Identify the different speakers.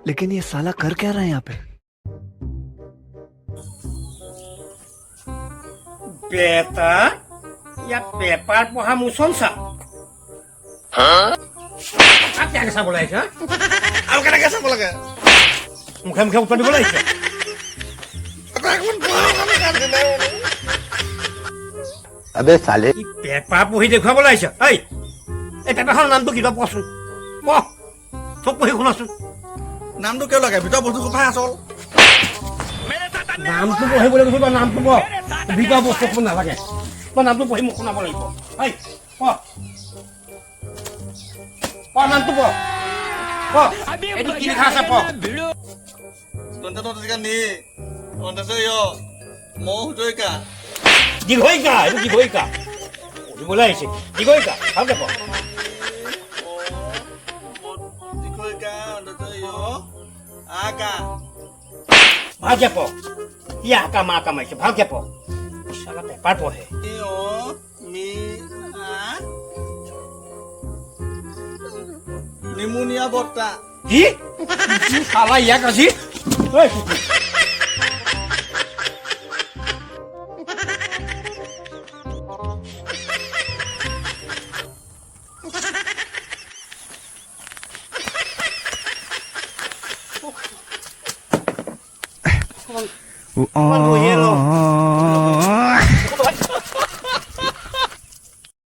Speaker 1: लेकिन ये साला कर क्या रहा है यहाँ पे?
Speaker 2: বেটা ইয়াত পেপাৰ পঢ়া মোচন চা কেনেকে চাব লাগিছে
Speaker 3: আৰু কেনেকে চাব লাগে
Speaker 2: মুখে মুখে উত্তৰ দিব লাগিছে
Speaker 1: अबे साले
Speaker 2: পেপাৰ পঢ়ি দেখুৱাব লাগিছে এই পেপাৰখনৰ নামটো কি তই কচোন ক চব পঢ়ি শুনাচোন
Speaker 3: নামটো কিয় লাগে ভিতৰৰ বস্তু সোপাহে আচল
Speaker 2: নামটো পঢ়িবলৈ কৈছো তই নামটো পঢ় ভিতৰৰ বস্তু শুন নালাগে তই নামটো পঢ়ি মোক শুনাব লাগিব ক নামটো পঢ় ক এইটো কি লিখা আছে পঢ়
Speaker 3: নি মৌ হুজৰিকা
Speaker 2: দীঘইকা এইটো দীঘইকা পঢ়িবলৈ আহিছে দীঘইকা ভালকে পঢ়
Speaker 3: আকা
Speaker 2: ভালকে পঢ় কি আকা মা কামাইছে ভালকে পঢ় চালা পেপাৰ পঢ়ে
Speaker 3: নিমুনিয়া বৰ্তা
Speaker 2: কি চালা ইয়াক আজি